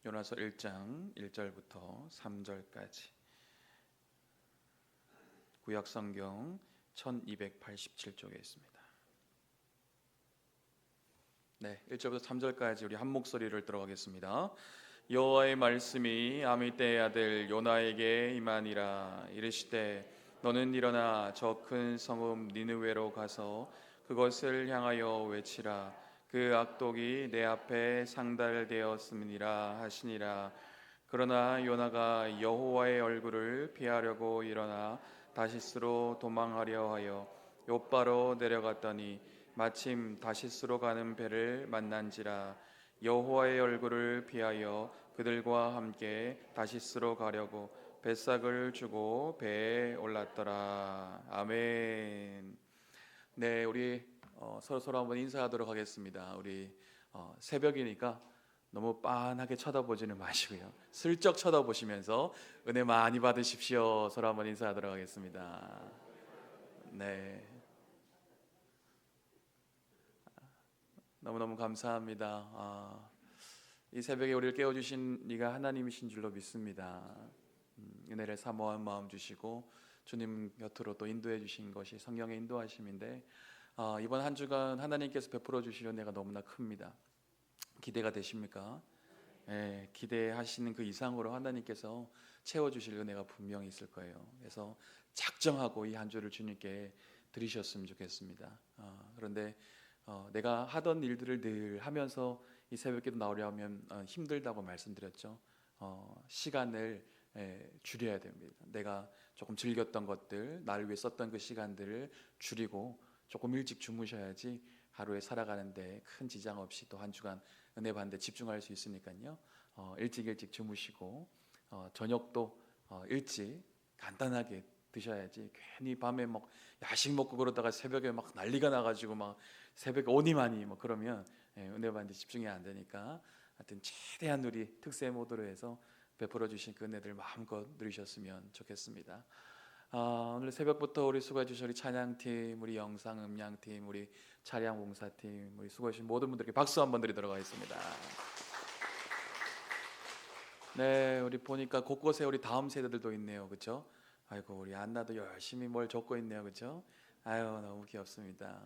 요나서 1장 1절부터 3절까지 구약성경 1287쪽에 있습니다. 네, 1절부터 3절까지 우리 한 목소리를 들어가겠습니다. 여호와의 말씀이 아미떼의 아들 요나에게 임하니라. 이르시되 너는 일어나 저 큰 성읍 니느웨로 가서 그것을 향하여 외치라. 그 악독이 내 앞에 상달되었음이니라 하시니라. 그러나 요나가 여호와의 얼굴을 피하려고 일어나 다시스로 도망하려 하여 욥바로 내려갔더니 마침 다시스로 가는 배를 만난지라. 여호와의 얼굴을 피하여 그들과 함께 다시스로 가려고 뱃삭을 주고 배에 올랐더라. 아멘. 네, 우리 서로 한번 인사하도록 하겠습니다. 우리 새벽이니까 너무 빤하게 쳐다보지는 마시고요. 슬쩍 쳐다보시면서 은혜 많이 받으십시오. 서로 한번 인사하도록 하겠습니다. 네, 너무너무 감사합니다. 이 새벽에 우리를 깨워주신 네가 하나님이신 줄로 믿습니다. 은혜를 사모한 마음 주시고 주님 곁으로 또 인도해 주신 것이 성령의 인도하심인데 이번 한 주간 하나님께서 베풀어 주실 은혜가 너무나 큽니다. 기대가 되십니까? 예, 기대하시는 그 이상으로 하나님께서 채워주실 은혜가 분명히 있을 거예요. 그래서 작정하고 이 한 주를 주님께 드리셨으면 좋겠습니다. 그런데 내가 하던 일들을 늘 하면서 이 새벽기도 나오려면 힘들다고 말씀드렸죠. 시간을 줄여야 됩니다. 내가 조금 즐겼던 것들, 나를 위해 썼던 그 시간들을 줄이고 조금 일찍 주무셔야지 하루에 살아가는데 큰 지장 없이 또 한 주간 은혜 받는데 집중할 수 있으니까요. 일찍 주무시고 저녁도 일찍 간단하게 드셔야지 괜히 밤에 막 야식 먹고 그러다가 새벽에 막 난리가 나가지고 막 새벽에 오니마니 뭐 그러면 은혜 받는데 집중이 안 되니까 하여튼 최대한 우리 특세 모드로 해서 베풀어 주신 그 은혜들 마음껏 누리셨으면 좋겠습니다. 오늘 새벽부터 우리 수고해 주신 우리 찬양팀, 우리 영상 음향팀, 우리 차량 봉사팀, 우리 수고해 주신 모든 분들께 박수 한번 드리도록 하겠습니다. 네, 우리 보니까 곳곳에 우리 다음 세대들도 있네요, 그렇죠? 아이고 우리 안나도 열심히 뭘 적고 있네요, 그렇죠? 아유 너무 귀엽습니다.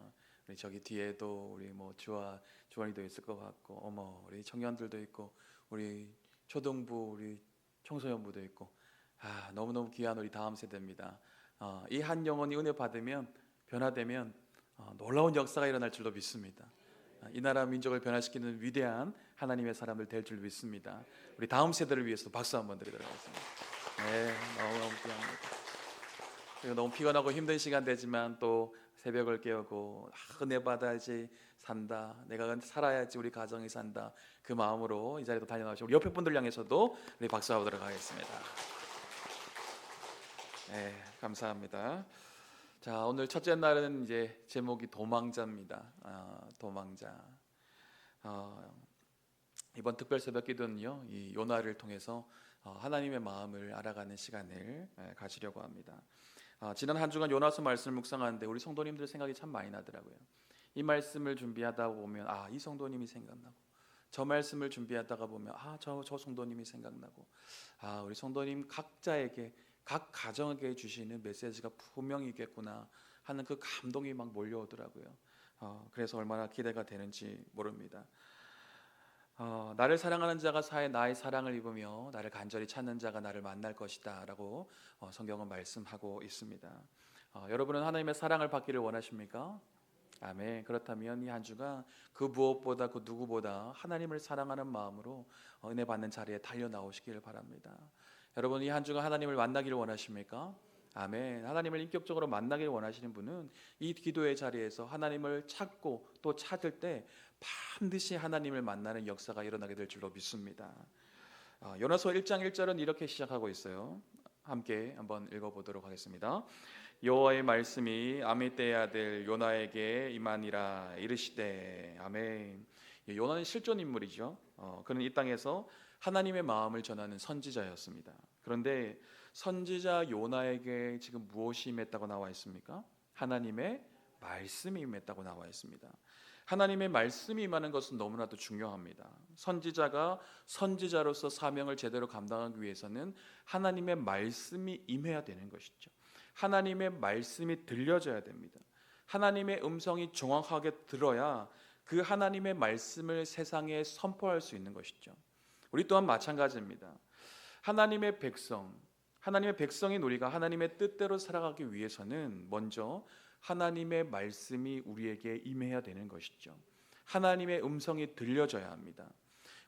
우리 저기 뒤에도 우리 뭐 주원이도 있을 것 같고, 어머 우리 청년들도 있고, 우리 초등부, 우리 청소년부도 있고, 너무너무 귀한 우리 다음 세대입니다. 이 한 영혼이 은혜 받으면 변화되면 놀라운 역사가 일어날 줄로 믿습니다. 이 나라 민족을 변화시키는 위대한 하나님의 사람들 될 줄 믿습니다. 우리 다음 세대를 위해서 박수 한번 드리도록 하겠습니다. 네, 너무너무 귀합니다. 그리고 너무 피곤하고 힘든 시간 되지만 또 새벽을 깨우고 은혜 받아야지 산다, 내가 살아야지 우리 가정이 산다, 그 마음으로 이 자리에 다녀나오시고 우리 옆에 분들 향해서도 우리 박수하도록 하겠습니다. 네, 감사합니다. 자, 오늘 첫째 날은 이제 제목이 도망자입니다. 도망자. 이번 특별 새벽 기도는요, 이 요나를 통해서 하나님의 마음을 알아가는 시간을 가지려고 합니다. 지난 한 주간 요나서 말씀을 묵상하는데 우리 성도님들 생각이 참 많이 나더라고요. 이 말씀을 준비하다 보면 이 성도님이 생각나고, 저 말씀을 준비하다가 보면 저 성도님이 생각나고, 우리 성도님 각자에게, 각 가정에게 주시는 메시지가 분명히 있겠구나 하는 그 감동이 막 몰려오더라고요. 그래서 얼마나 기대가 되는지 모릅니다. 나를 사랑하는 자가 나의 사랑을 입으며 나를 간절히 찾는 자가 나를 만날 것이다 라고 성경은 말씀하고 있습니다. 여러분은 하나님의 사랑을 받기를 원하십니까? 아멘. 그렇다면 이 한 주가 그 무엇보다 그 누구보다 하나님을 사랑하는 마음으로 은혜 받는 자리에 달려 나오시기를 바랍니다. 여러분, 이 한 주가 하나님을 만나기를 원하십니까? 아멘. 하나님을 인격적으로 만나기를 원하시는 분은 이 기도의 자리에서 하나님을 찾고 또 찾을 때 반드시 하나님을 만나는 역사가 일어나게 될 줄로 믿습니다. 요나서 1장 1절은 이렇게 시작하고 있어요. 함께 한번 읽어보도록 하겠습니다. 여호와의 말씀이 아미떼의 아들 요나에게 임하니라. 이르시되. 아멘. 요나는 실존 인물이죠. 그는 이 땅에서 하나님의 마음을 전하는 선지자였습니다. 그런데 선지자 요나에게 지금 무엇이 임했다고 나와 있습니까? 하나님의 말씀이 임했다고 나와 있습니다. 하나님의 말씀이 임하는 것은 너무나도 중요합니다. 선지자가 선지자로서 사명을 제대로 감당하기 위해서는 하나님의 말씀이 임해야 되는 것이죠. 하나님의 말씀이 들려져야 됩니다. 하나님의 음성이 정확하게 들어야 그 하나님의 말씀을 세상에 선포할 수 있는 것이죠. 우리 또한 마찬가지입니다. 하나님의 백성인 우리가 하나님의 뜻대로 살아가기 위해서는 먼저 하나님의 말씀이 우리에게 임해야 되는 것이죠. 하나님의 음성이 들려져야 합니다.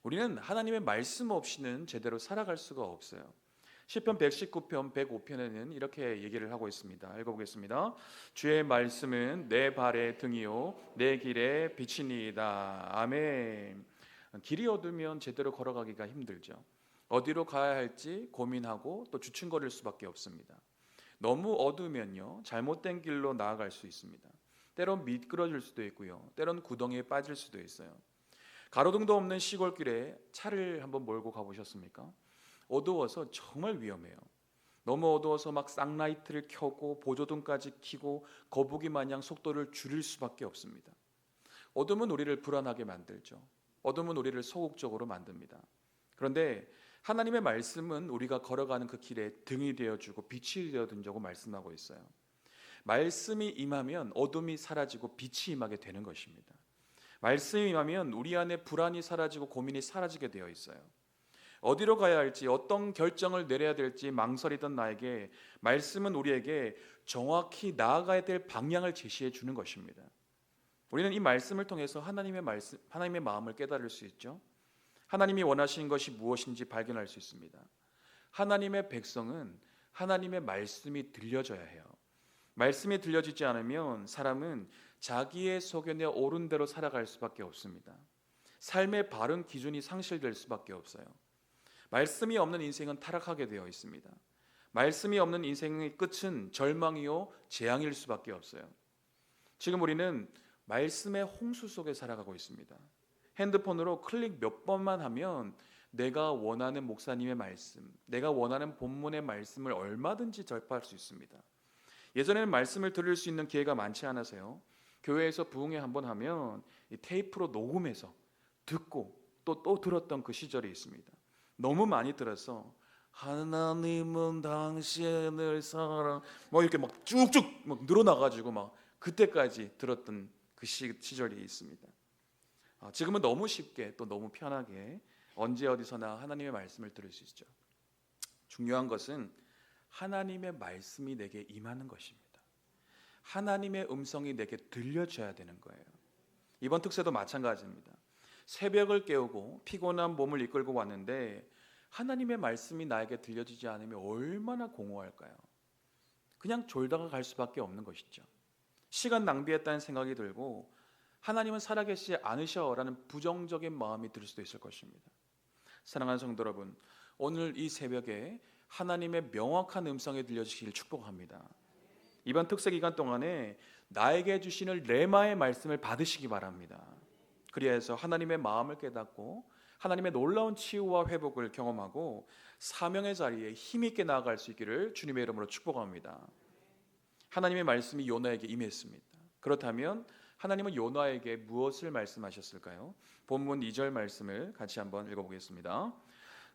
우리는 하나님의 말씀 없이는 제대로 살아갈 수가 없어요. 시편 119편 105편에는 이렇게 얘기를 하고 있습니다. 읽어보겠습니다. 주의 말씀은 내 발의 등이요 내 길의 빛이니이다. 아멘. 길이 어두우면 제대로 걸어가기가 힘들죠. 어디로 가야 할지 고민하고 또 주춤거릴 수밖에 없습니다. 너무 어두우면요 잘못된 길로 나아갈 수 있습니다. 때론 미끄러질 수도 있고요, 때론 구덩이에 빠질 수도 있어요. 가로등도 없는 시골길에 차를 한번 몰고 가보셨습니까? 어두워서 정말 위험해요. 너무 어두워서 막 쌍라이트를 켜고 보조등까지 켜고 거북이 마냥 속도를 줄일 수밖에 없습니다. 어둠은 우리를 불안하게 만들죠. 어둠은 우리를 소극적으로 만듭니다. 그런데 하나님의 말씀은 우리가 걸어가는 그 길에 등이 되어주고 빛이 되어준다고 말씀하고 있어요. 말씀이 임하면 어둠이 사라지고 빛이 임하게 되는 것입니다. 말씀이 임하면 우리 안에 불안이 사라지고 고민이 사라지게 되어 있어요. 어디로 가야 할지 어떤 결정을 내려야 될지 망설이던 나에게 말씀은 우리에게 정확히 나아가야 될 방향을 제시해 주는 것입니다. 우리는 이 말씀을 통해서 하나님의 마음을 깨달을 수 있죠. 하나님이 원하시는 것이 무엇인지 발견할 수 있습니다. 하나님의 백성은 하나님의 말씀이 들려져야 해요. 말씀이 들려지지 않으면 사람은 자기의 소견에 옳은 대로 살아갈 수밖에 없습니다. 삶의 바른 기준이 상실될 수밖에 없어요. 말씀이 없는 인생은 타락하게 되어 있습니다. 말씀이 없는 인생의 끝은 절망이요 재앙일 수밖에 없어요. 지금 우리는 말씀의 홍수 속에 살아가고 있습니다. 핸드폰으로 클릭 몇 번만 하면 내가 원하는 목사님의 말씀, 내가 원하는 본문의 말씀을 얼마든지 접할 수 있습니다. 예전에는 말씀을 들을 수 있는 기회가 많지 않아서요, 교회에서 부흥회 한번 하면 이 테이프로 녹음해서 듣고 또 들었던 그 시절이 있습니다. 너무 많이 들어서 하나님은 당신을 사랑 이렇게 막 쭉쭉 막 늘어나가지고 막 그때까지 들었던 그 시절이 있습니다. 지금은 너무 쉽게 또 너무 편하게 언제 어디서나 하나님의 말씀을 들을 수 있죠. 중요한 것은 하나님의 말씀이 내게 임하는 것입니다. 하나님의 음성이 내게 들려져야 되는 거예요. 이번 특세도 마찬가지입니다. 새벽을 깨우고 피곤한 몸을 이끌고 왔는데 하나님의 말씀이 나에게 들려지지 않으면 얼마나 공허할까요? 그냥 졸다가 갈 수밖에 없는 것이죠. 시간 낭비했다는 생각이 들고 하나님은 살아계시지 않으셔라는 부정적인 마음이 들 수도 있을 것입니다. 사랑하는 성도 여러분, 오늘 이 새벽에 하나님의 명확한 음성이 들려주시길 축복합니다. 이번 특세 기간 동안에 나에게 주시는 레마의 말씀을 받으시기 바랍니다. 그리해서 하나님의 마음을 깨닫고 하나님의 놀라운 치유와 회복을 경험하고 사명의 자리에 힘있게 나아갈 수 있기를 주님의 이름으로 축복합니다. 하나님의 말씀이 요나에게 임했습니다. 그렇다면 하나님은 요나에게 무엇을 말씀하셨을까요? 본문 2절 말씀을 같이 한번 읽어보겠습니다.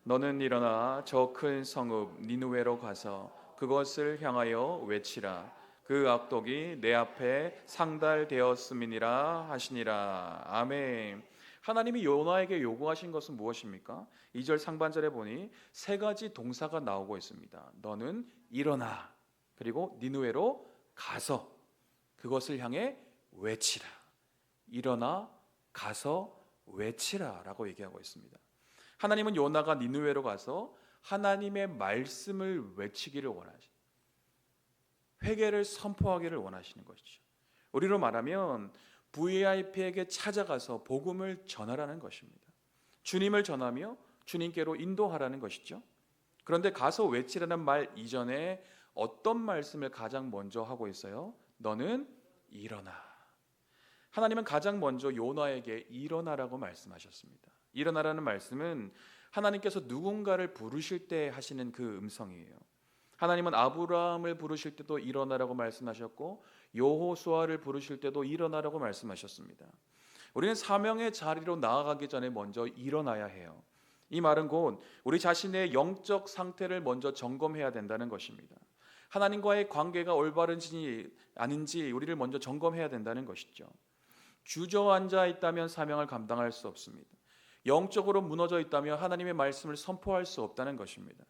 너는 일어나 저 큰 성읍 니느웨로 가서 그것을 향하여 외치라. 그 악독이 내 앞에 상달되었음이니라 하시니라. 아멘. 하나님이 요나에게 요구하신 것은 무엇입니까? 2절 상반절에 보니 세 가지 동사가 나오고 있습니다. 너는 일어나, 그리고 니느웨로 가서 그것을 향해 외치라. 일어나 가서 외치라 라고 얘기하고 있습니다. 하나님은 요나가 니느웨로 가서 하나님의 말씀을 외치기를 원하시, 회개를 선포하기를 원하시는 것이죠. 우리로 말하면 VIP에게 찾아가서 복음을 전하라는 것입니다. 주님을 전하며 주님께로 인도하라는 것이죠. 그런데 가서 외치라는 말 이전에 어떤 말씀을 가장 먼저 하고 있어요? 너는 일어나. 하나님은 가장 먼저 요나에게 일어나라고 말씀하셨습니다. 일어나라는 말씀은 하나님께서 누군가를 부르실 때 하시는 그 음성이에요. 하나님은 아브라함을 부르실 때도 일어나라고 말씀하셨고 여호수아를 부르실 때도 일어나라고 말씀하셨습니다. 우리는 사명의 자리로 나아가기 전에 먼저 일어나야 해요. 이 말은 곧 우리 자신의 영적 상태를 먼저 점검해야 된다는 것입니다. 하나님과의 관계가 올바른지 아닌지 우리를 먼저 점검해야 된다는 것이죠. 주저앉아 있다면 사명을 감당할 수 없습니다. 영적으로 무너져 있다면 하나님의 말씀을 선포할 수 없다는 것입니다.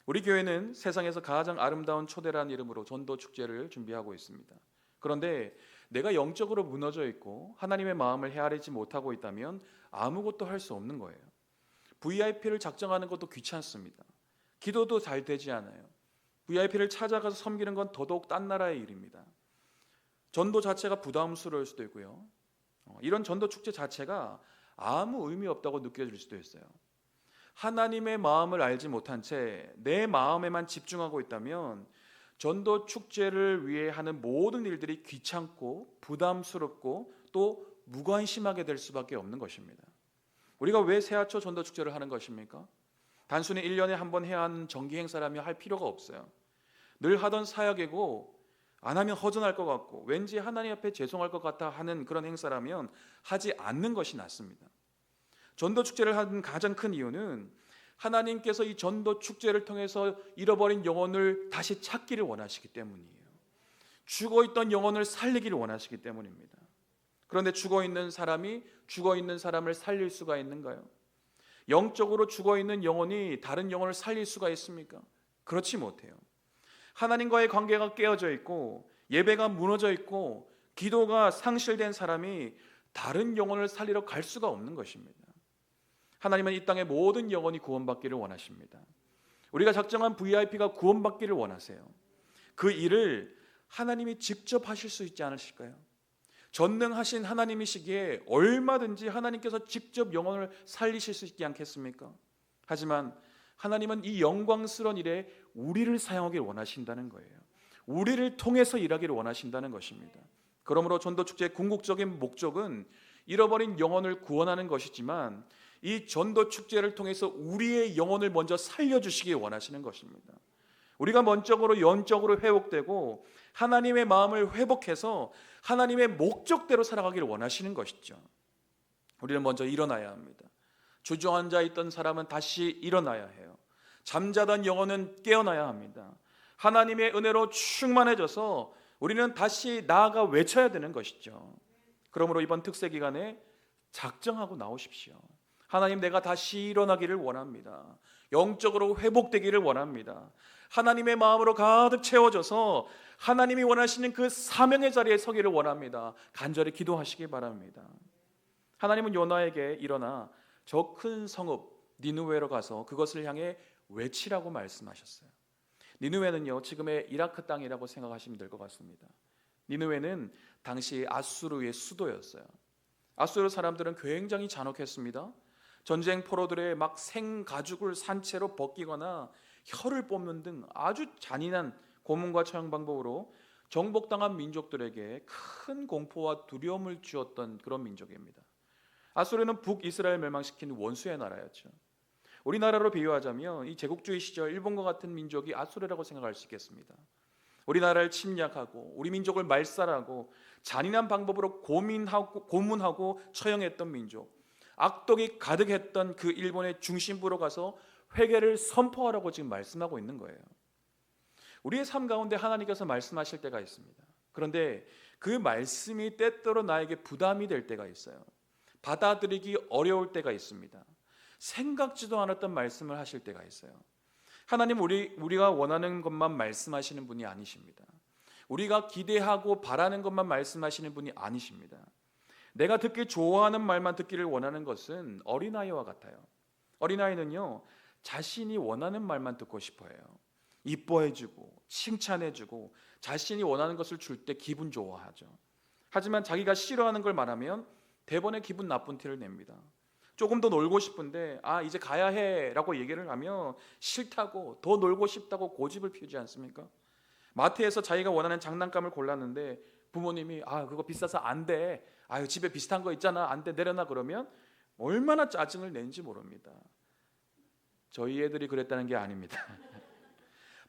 우리 교회는 세상에서 가장 아름다운 초대라는 이름으로 전도 축제를 준비하고 있습니다. 그런데 내가 영적으로 무너져 있고 하나님의 마음을 헤아리지 못하고 있다면 아무것도 할 수 없는 거예요. VIP를 작정하는 것도 귀찮습니다. 기도도 잘 되지 않아요. VIP를 찾아가서 섬기는 건 더더욱 딴 나라의 일입니다. 전도 자체가 부담스러울 수도 있고요. 이런 전도 축제 자체가 아무 의미 없다고 느껴질 수도 있어요. 하나님의 마음을 알지 못한 채 내 마음에만 집중하고 있다면 전도 축제를 위해 하는 모든 일들이 귀찮고 부담스럽고 또 무관심하게 될 수밖에 없는 것입니다. 우리가 왜 새하초 전도 축제를 하는 것입니까? 단순히 1년에 한 번 해야 하는 정기 행사라며 할 필요가 없어요. 늘 하던 사역이고 안 하면 허전할 것 같고 왠지 하나님 앞에 죄송할 것 같아 하는 그런 행사라면 하지 않는 것이 낫습니다. 전도 축제를 하는 가장 큰 이유는 하나님께서 이 전도 축제를 통해서 잃어버린 영혼을 다시 찾기를 원하시기 때문이에요. 죽어있던 영혼을 살리기를 원하시기 때문입니다. 그런데 죽어있는 사람이 죽어있는 사람을 살릴 수가 있는가요? 영적으로 죽어있는 영혼이 다른 영혼을 살릴 수가 있습니까? 그렇지 못해요. 하나님과의 관계가 깨어져 있고 예배가 무너져 있고 기도가 상실된 사람이 다른 영혼을 살리러 갈 수가 없는 것입니다. 하나님은 이 땅의 모든 영혼이 구원받기를 원하십니다. 우리가 작정한 VIP가 구원받기를 원하세요. 그 일을 하나님이 직접 하실 수 있지 않으실까요? 전능하신 하나님이시기에 얼마든지 하나님께서 직접 영혼을 살리실 수 있지 않겠습니까? 하지만 하나님은 이 영광스러운 일에 우리를 사용하기를 원하신다는 거예요. 우리를 통해서 일하기를 원하신다는 것입니다. 그러므로 전도축제의 궁극적인 목적은 잃어버린 영혼을 구원하는 것이지만 이 전도축제를 통해서 우리의 영혼을 먼저 살려주시기 원하시는 것입니다. 우리가 먼저적으로 영적으로 회복되고 하나님의 마음을 회복해서 하나님의 목적대로 살아가기를 원하시는 것이죠. 우리는 먼저 일어나야 합니다. 주저앉아 있던 사람은 다시 일어나야 해요. 잠자던 영혼은 깨어나야 합니다. 하나님의 은혜로 충만해져서 우리는 다시 나아가 외쳐야 되는 것이죠. 그러므로 이번 특세 기간에 작정하고 나오십시오. 하나님, 내가 다시 일어나기를 원합니다. 영적으로 회복되기를 원합니다. 하나님의 마음으로 가득 채워져서 하나님이 원하시는 그 사명의 자리에 서기를 원합니다. 간절히 기도하시기 바랍니다. 하나님은 요나에게 일어나 저 큰 성읍 니느웨로 가서 그것을 향해 외치라고 말씀하셨어요. 니느웨는요, 지금의 이라크 땅이라고 생각하시면 될 것 같습니다. 니느웨는 당시 아수르의 수도였어요. 아수르 사람들은 굉장히 잔혹했습니다. 전쟁 포로들의 막 생가죽을 산채로 벗기거나 혀를 뽑는 등 아주 잔인한 고문과 처형 방법으로 정복당한 민족들에게 큰 공포와 두려움을 주었던 그런 민족입니다. 아수르는 북이스라엘 멸망시킨 원수의 나라였죠. 우리나라로 비유하자면 이 제국주의 시절 일본과 같은 민족이 아수르라고 생각할 수 있겠습니다. 우리나라를 침략하고 우리 민족을 말살하고 잔인한 방법으로 고문하고 처형했던 민족, 악독이 가득했던 그 일본의 중심부로 가서 회개를 선포하라고 지금 말씀하고 있는 거예요. 우리의 삶 가운데 하나님께서 말씀하실 때가 있습니다. 그런데 그 말씀이 때때로 나에게 부담이 될 때가 있어요. 받아들이기 어려울 때가 있습니다. 생각지도 않았던 말씀을 하실 때가 있어요. 하나님, 우리가 원하는 것만 말씀하시는 분이 아니십니다. 우리가 기대하고 바라는 것만 말씀하시는 분이 아니십니다. 내가 듣기 좋아하는 말만 듣기를 원하는 것은 어린아이와 같아요. 어린아이는요, 자신이 원하는 말만 듣고 싶어해요. 이뻐해주고 칭찬해주고 자신이 원하는 것을 줄 때 기분 좋아하죠. 하지만 자기가 싫어하는 걸 말하면 대번에 기분 나쁜 티를 냅니다. 조금 더 놀고 싶은데 이제 가야 해 라고 얘기를 하면 싫다고, 더 놀고 싶다고 고집을 피우지 않습니까? 마트에서 자기가 원하는 장난감을 골랐는데 부모님이 그거 비싸서 안 돼, 집에 비슷한 거 있잖아, 안 돼, 내려놔, 그러면 얼마나 짜증을 내는지 모릅니다. 저희 애들이 그랬다는 게 아닙니다.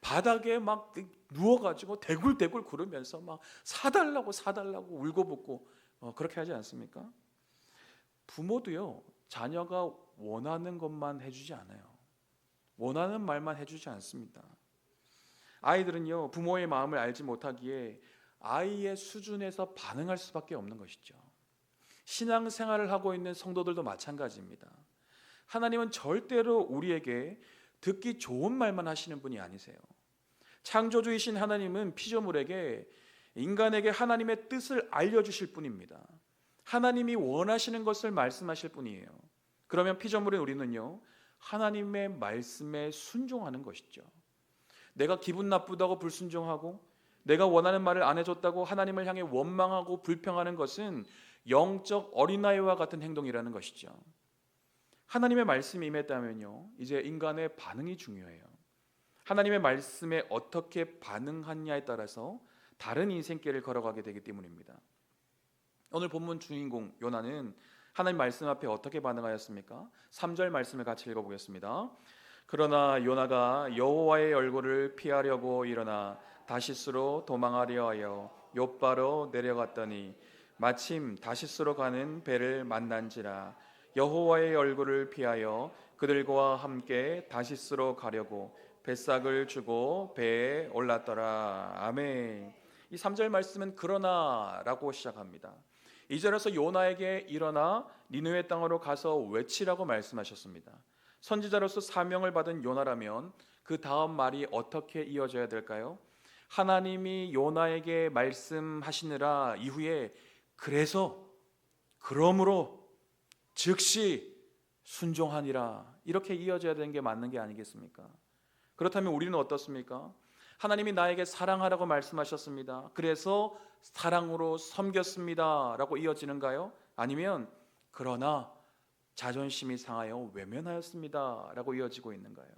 바닥에 막 누워가지고 대굴대굴 구르면서 막 사달라고 울고붓고 그렇게 하지 않습니까? 부모도요, 자녀가 원하는 것만 해주지 않아요. 원하는 말만 해주지 않습니다. 아이들은요, 부모의 마음을 알지 못하기에 아이의 수준에서 반응할 수밖에 없는 것이죠. 신앙생활을 하고 있는 성도들도 마찬가지입니다. 하나님은 절대로 우리에게 듣기 좋은 말만 하시는 분이 아니세요. 창조주이신 하나님은 피조물에게, 인간에게 하나님의 뜻을 알려주실 분입니다. 하나님이 원하시는 것을 말씀하실 분이에요. 그러면 피조물인 우리는요, 하나님의 말씀에 순종하는 것이죠. 내가 기분 나쁘다고 불순종하고, 내가 원하는 말을 안 해줬다고 하나님을 향해 원망하고 불평하는 것은 영적 어린아이와 같은 행동이라는 것이죠. 하나님의 말씀이 임했다면요, 이제 인간의 반응이 중요해요. 하나님의 말씀에 어떻게 반응하냐에 따라서 다른 인생길을 걸어가게 되기 때문입니다. 오늘 본문 주인공 요나는 하나님 말씀 앞에 어떻게 반응하였습니까? 3절 말씀을 같이 읽어보겠습니다. 그러나 요나가 여호와의 얼굴을 피하려고 일어나 다시스로 도망하려 하여 욥바로 내려갔더니 마침 다시스로 가는 배를 만난지라. 여호와의 얼굴을 피하여 그들과 함께 다시스로 가려고 뱃삭을 주고 배에 올랐더라. 아멘. 이 3절 말씀은 그러나라고 시작합니다. 2절에서 요나에게 일어나 니느웨 땅으로 가서 외치라고 말씀하셨습니다. 선지자로서 사명을 받은 요나라면 그 다음 말이 어떻게 이어져야 될까요? 하나님이 요나에게 말씀하시느라 이후에 그래서, 그러므로, 즉시 순종하니라, 이렇게 이어져야 되는 게 맞는 게 아니겠습니까? 그렇다면 우리는 어떻습니까? 하나님이 나에게 사랑하라고 말씀하셨습니다. 그래서 사랑으로 섬겼습니다 라고 이어지는가요? 아니면 그러나 자존심이 상하여 외면하였습니다 라고 이어지고 있는가요?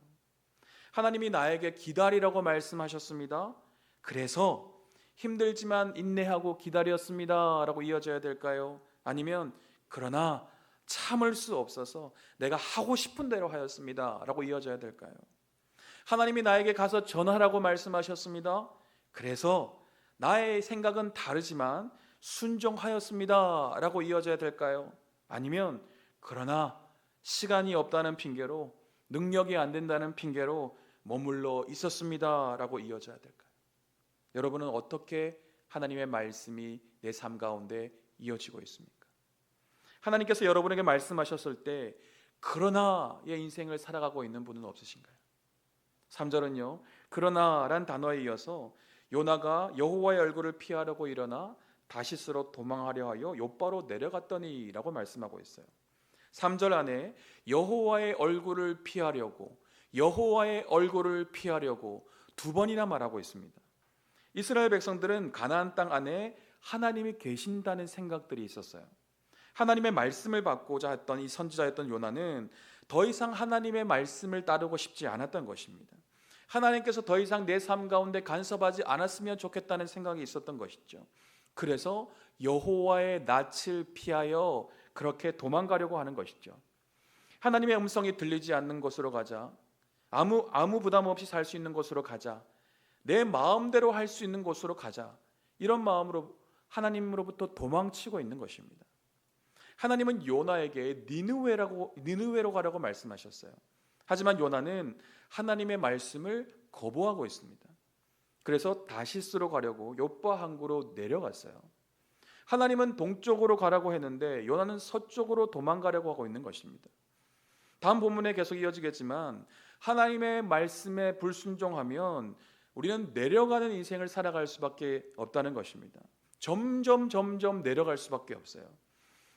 하나님이 나에게 기다리라고 말씀하셨습니다. 그래서 힘들지만 인내하고 기다렸습니다 라고 이어져야 될까요? 아니면 그러나 참을 수 없어서 내가 하고 싶은 대로 하였습니다 라고 이어져야 될까요? 하나님이 나에게 가서 전하라고 말씀하셨습니다. 그래서 나의 생각은 다르지만 순종하였습니다 라고 이어져야 될까요? 아니면 그러나 시간이 없다는 핑계로, 능력이 안 된다는 핑계로 머물러 있었습니다 라고 이어져야 될까요? 여러분은 어떻게 하나님의 말씀이 내 삶 가운데 이어지고 있습니까? 하나님께서 여러분에게 말씀하셨을 때 그러나의 인생을 살아가고 있는 분은 없으신가요? 3절은요, 그러나란 단어에 이어서 요나가 여호와의 얼굴을 피하려고 일어나 다시스로 도망하려 하여 욥바로 내려갔더니 라고 말씀하고 있어요. 3절 안에 여호와의 얼굴을 피하려고, 여호와의 얼굴을 피하려고 두 번이나 말하고 있습니다. 이스라엘 백성들은 가나안 땅 안에 하나님이 계신다는 생각들이 있었어요. 하나님의 말씀을 받고자 했던 이 선지자였던 요나는 더 이상 하나님의 말씀을 따르고 싶지 않았던 것입니다. 하나님께서 더 이상 내 삶 가운데 간섭하지 않았으면 좋겠다는 생각이 있었던 것이죠. 그래서 여호와의 낯을 피하여 그렇게 도망가려고 하는 것이죠. 하나님의 음성이 들리지 않는 곳으로 가자, 아무 부담 없이 살 수 있는 곳으로 가자, 내 마음대로 할 수 있는 곳으로 가자, 이런 마음으로 하나님으로부터 도망치고 있는 것입니다. 하나님은 요나에게 니느웨로 가라고 말씀하셨어요. 하지만 요나는 하나님의 말씀을 거부하고 있습니다. 그래서 다시스로 가려고 욥바 항구로 내려갔어요. 하나님은 동쪽으로 가라고 했는데 요나는 서쪽으로 도망가려고 하고 있는 것입니다. 다음 본문에 계속 이어지겠지만 하나님의 말씀에 불순종하면 우리는 내려가는 인생을 살아갈 수밖에 없다는 것입니다. 점점 내려갈 수밖에 없어요.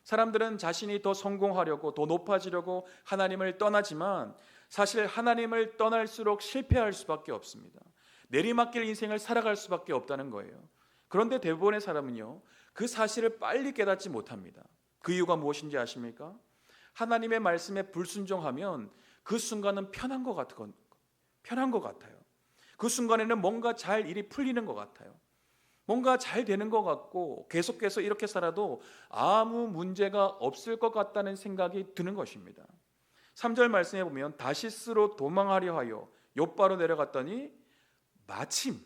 사람들은 자신이 더 성공하려고, 더 높아지려고 하나님을 떠나지만 사실 하나님을 떠날수록 실패할 수밖에 없습니다. 내리막길 인생을 살아갈 수밖에 없다는 거예요. 그런데 대부분의 사람은요, 그 사실을 빨리 깨닫지 못합니다. 그 이유가 무엇인지 아십니까? 하나님의 말씀에 불순종하면 그 순간은 편한 것 같아요. 그 순간에는 뭔가 잘 일이 풀리는 것 같아요. 뭔가 잘 되는 것 같고 계속해서 이렇게 살아도 아무 문제가 없을 것 같다는 생각이 드는 것입니다. 3절 말씀에 보면 다시스로 도망하려 하여 욥바로 내려갔더니 마침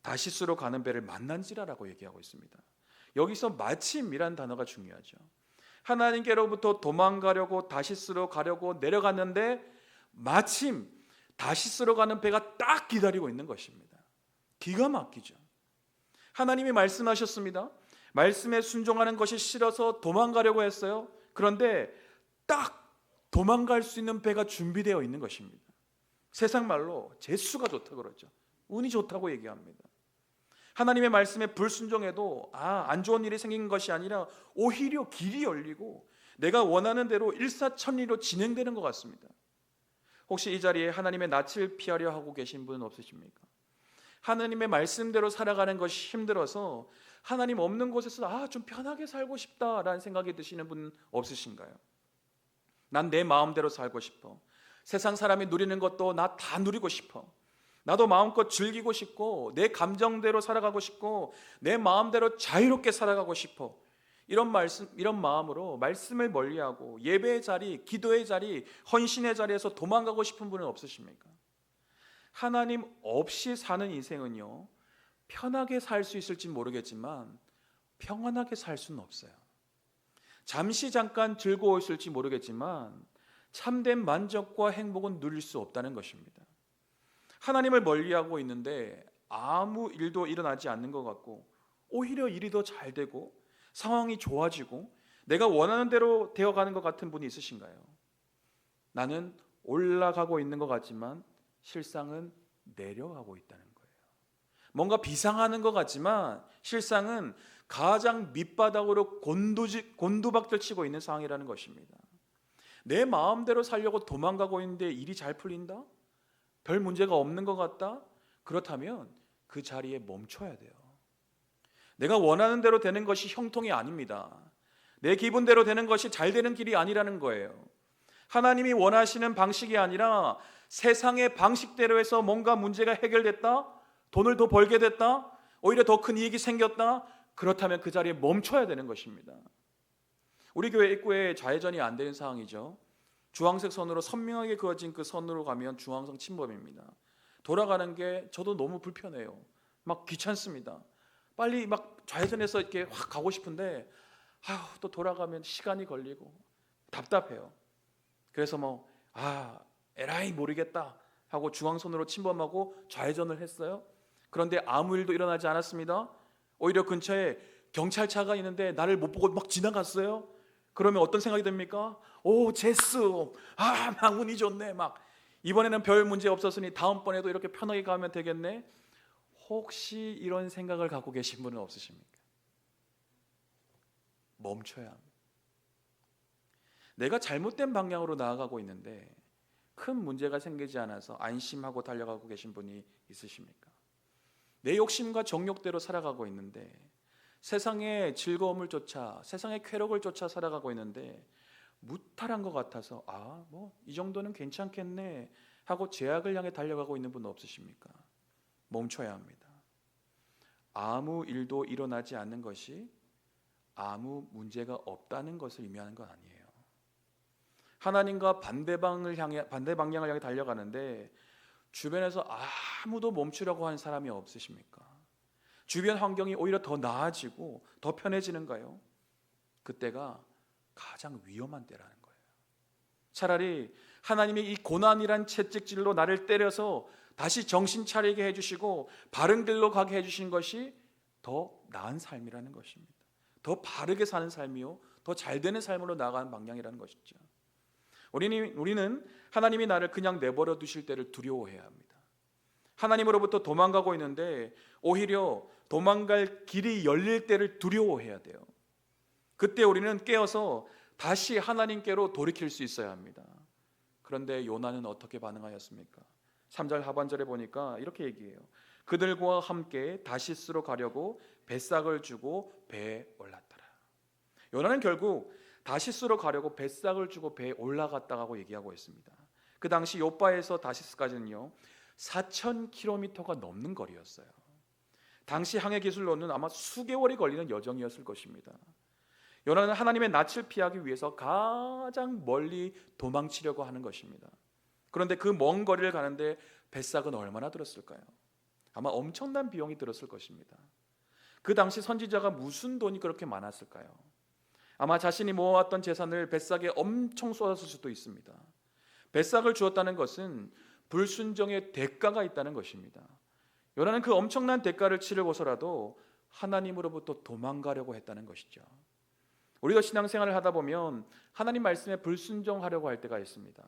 다시스로 가는 배를 만난지라라고 얘기하고 있습니다. 여기서 마침이란 단어가 중요하죠. 하나님께로부터 도망가려고 다시스로 가려고 내려갔는데 마침 다시스로 가는 배가 딱 기다리고 있는 것입니다. 기가 막히죠. 하나님이 말씀하셨습니다. 말씀에 순종하는 것이 싫어서 도망가려고 했어요. 그런데 딱 도망갈 수 있는 배가 준비되어 있는 것입니다. 세상 말로 재수가 좋다고 그러죠. 운이 좋다고 얘기합니다. 하나님의 말씀에 불순종해도 안 좋은 일이 생긴 것이 아니라 오히려 길이 열리고 내가 원하는 대로 일사천리로 진행되는 것 같습니다. 혹시 이 자리에 하나님의 낯을 피하려 하고 계신 분은 없으십니까? 하나님의 말씀대로 살아가는 것이 힘들어서 하나님 없는 곳에서 좀 편하게 살고 싶다라는 생각이 드시는 분 없으신가요? 난 내 마음대로 살고 싶어. 세상 사람이 누리는 것도 나 다 누리고 싶어. 나도 마음껏 즐기고 싶고 내 감정대로 살아가고 싶고 내 마음대로 자유롭게 살아가고 싶어. 이런 마음으로 말씀을 멀리하고 예배의 자리, 기도의 자리, 헌신의 자리에서 도망가고 싶은 분은 없으십니까? 하나님 없이 사는 인생은요, 편하게 살 수 있을지 모르겠지만 평안하게 살 수는 없어요. 잠시 잠깐 즐거웠을지 모르겠지만 참된 만족과 행복은 누릴 수 없다는 것입니다. 하나님을 멀리하고 있는데 아무 일도 일어나지 않는 것 같고 오히려 일이 더 잘 되고 상황이 좋아지고 내가 원하는 대로 되어가는 것 같은 분이 있으신가요? 나는 올라가고 있는 것 같지만 실상은 내려가고 있다는 거예요. 뭔가 비상하는 것 같지만 실상은 가장 밑바닥으로 곤두박질 치고 있는 상황이라는 것입니다. 내 마음대로 살려고 도망가고 있는데 일이 잘 풀린다? 별 문제가 없는 것 같다? 그렇다면 그 자리에 멈춰야 돼요. 내가 원하는 대로 되는 것이 형통이 아닙니다. 내 기분대로 되는 것이 잘 되는 길이 아니라는 거예요. 하나님이 원하시는 방식이 아니라 세상의 방식대로 해서 뭔가 문제가 해결됐다? 돈을 더 벌게 됐다? 오히려 더 큰 이익이 생겼다? 그렇다면 그 자리에 멈춰야 되는 것입니다. 우리 교회 입구에 좌회전이 안 되는 상황이죠. 주황색 선으로 선명하게 그어진 그 선으로 가면 중앙선 침범입니다. 돌아가는 게 저도 너무 불편해요. 막 귀찮습니다. 빨리 막 좌회전해서 이렇게 확 가고 싶은데 또 돌아가면 시간이 걸리고 답답해요. 그래서 에라이 모르겠다 하고 중앙선으로 침범하고 좌회전을 했어요. 그런데 아무 일도 일어나지 않았습니다. 오히려 근처에 경찰차가 있는데 나를 못 보고 막 지나갔어요. 그러면 어떤 생각이 듭니까? 오, 제스, 막 운이 좋네. 막 이번에는 별 문제 없었으니 다음번에도 이렇게 편하게 가면 되겠네. 혹시 이런 생각을 갖고 계신 분은 없으십니까? 멈춰야 합니다. 내가 잘못된 방향으로 나아가고 있는데 큰 문제가 생기지 않아서 안심하고 달려가고 계신 분이 있으십니까? 내 욕심과 정욕대로 살아가고 있는데 세상의 즐거움을 쫓아 세상의 쾌락을 쫓아 살아가고 있는데 무탈한 것 같아서 이 정도는 괜찮겠네 하고 죄악을 향해 달려가고 있는 분 없으십니까? 멈춰야 합니다. 아무 일도 일어나지 않는 것이 아무 문제가 없다는 것을 의미하는 건 아니에요. 하나님과 반대 방향을 향해 달려가는데 주변에서 아무도 멈추려고 하는 사람이 없으십니까? 주변 환경이 오히려 더 나아지고 더 편해지는가요? 그때가 가장 위험한 때라는 거예요. 차라리 하나님이 이 고난이란 채찍질로 나를 때려서 다시 정신 차리게 해주시고 바른 길로 가게 해주신 것이 더 나은 삶이라는 것입니다. 더 바르게 사는 삶이요, 더 잘 되는 삶으로 나아가는 방향이라는 것이죠. 우리는 하나님이 나를 그냥 내버려 두실 때를 두려워해야 합니다. 하나님으로부터 도망가고 있는데 오히려 도망갈 길이 열릴 때를 두려워해야 돼요. 그때 우리는 깨어서 다시 하나님께로 돌이킬 수 있어야 합니다. 그런데 요나는 어떻게 반응하였습니까? 3절 하반절에 보니까 이렇게 얘기해요. 그들과 함께 다시스로 가려고 뱃삭을 주고 배에 올랐더라. 요나는 결국 다시스로 가려고 뱃삭을 주고 배에 올라갔다고 얘기하고 있습니다. 그 당시 요바에서 다시스까지는요 4,000km가 넘는 거리였어요. 당시 항해 기술로는 아마 수개월이 걸리는 여정이었을 것입니다. 요나는 하나님의 낯을 피하기 위해서 가장 멀리 도망치려고 하는 것입니다. 그런데 그 먼 거리를 가는데 뱃삭은 얼마나 들었을까요? 아마 엄청난 비용이 들었을 것입니다. 그 당시 선지자가 무슨 돈이 그렇게 많았을까요? 아마 자신이 모아왔던 재산을 뱃삭에 엄청 쏟았을 수도 있습니다. 뱃삭을 주었다는 것은 불순종의 대가가 있다는 것입니다. 요나는 그 엄청난 대가를 치르고서라도 하나님으로부터 도망가려고 했다는 것이죠. 우리도 신앙생활을 하다 보면 하나님 말씀에 불순종하려고 할 때가 있습니다.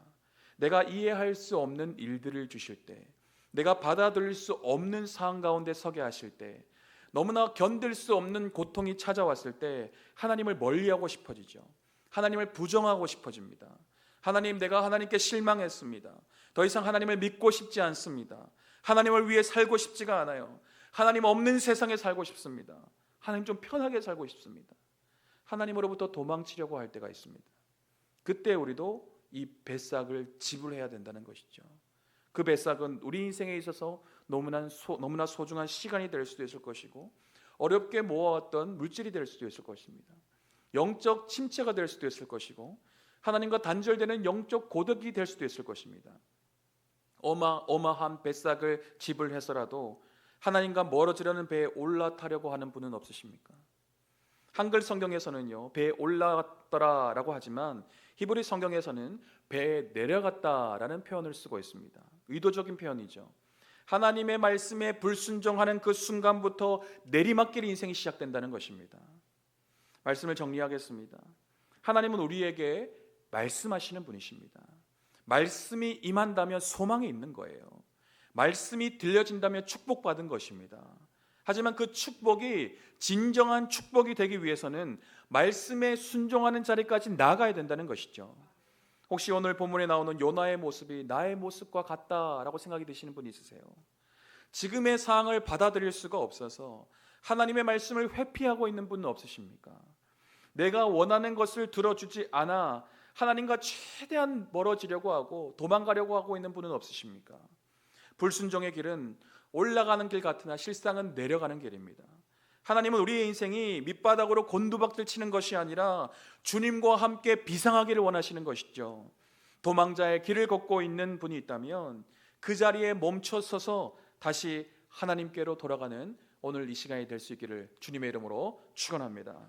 내가 이해할 수 없는 일들을 주실 때, 내가 받아들일 수 없는 상황 가운데 서게 하실 때, 너무나 견딜 수 없는 고통이 찾아왔을 때 하나님을 멀리하고 싶어지죠. 하나님을 부정하고 싶어집니다. 하나님, 내가 하나님께 실망했습니다. 더 이상 하나님을 믿고 싶지 않습니다. 하나님을 위해 살고 싶지가 않아요. 하나님 없는 세상에 살고 싶습니다. 하나님 좀 편하게 살고 싶습니다. 하나님으로부터 도망치려고 할 때가 있습니다. 그때 우리도 이 뱃삭을 지불해야 된다는 것이죠. 그 뱃삭은 우리 인생에 있어서 너무나 소중한 시간이 될 수도 있을 것이고, 어렵게 모아왔던 물질이 될 수도 있을 것입니다. 영적 침체가 될 수도 있을 것이고, 하나님과 단절되는 영적 고독이 될 수도 있을 것입니다. 어마어마한 뱃삭을 지불해서라도 하나님과 멀어지려는 배에 올라타려고 하는 분은 없으십니까? 한글 성경에서는요, 배에 올라갔더라라고 하지만 히브리 성경에서는 배에 내려갔다라는 표현을 쓰고 있습니다. 의도적인 표현이죠. 하나님의 말씀에 불순종하는 그 순간부터 내리막길 인생이 시작된다는 것입니다. 말씀을 정리하겠습니다. 하나님은 우리에게 말씀하시는 분이십니다. 말씀이 임한다면 소망이 있는 거예요. 말씀이 들려진다면 축복받은 것입니다. 하지만 그 축복이 진정한 축복이 되기 위해서는 말씀에 순종하는 자리까지 나아가야 된다는 것이죠. 혹시 오늘 본문에 나오는 요나의 모습이 나의 모습과 같다라고 생각이 드시는 분이 있으세요? 지금의 상황을 받아들일 수가 없어서 하나님의 말씀을 회피하고 있는 분은 없으십니까? 내가 원하는 것을 들어주지 않아 하나님과 최대한 멀어지려고 하고 도망가려고 하고 있는 분은 없으십니까? 불순종의 길은 올라가는 길 같으나 실상은 내려가는 길입니다. 하나님은 우리의 인생이 밑바닥으로 곤두박질 치는 것이 아니라 주님과 함께 비상하기를 원하시는 것이죠. 도망자의 길을 걷고 있는 분이 있다면 그 자리에 멈춰 서서 다시 하나님께로 돌아가는 오늘 이 시간이 될 수 있기를 주님의 이름으로 축원합니다.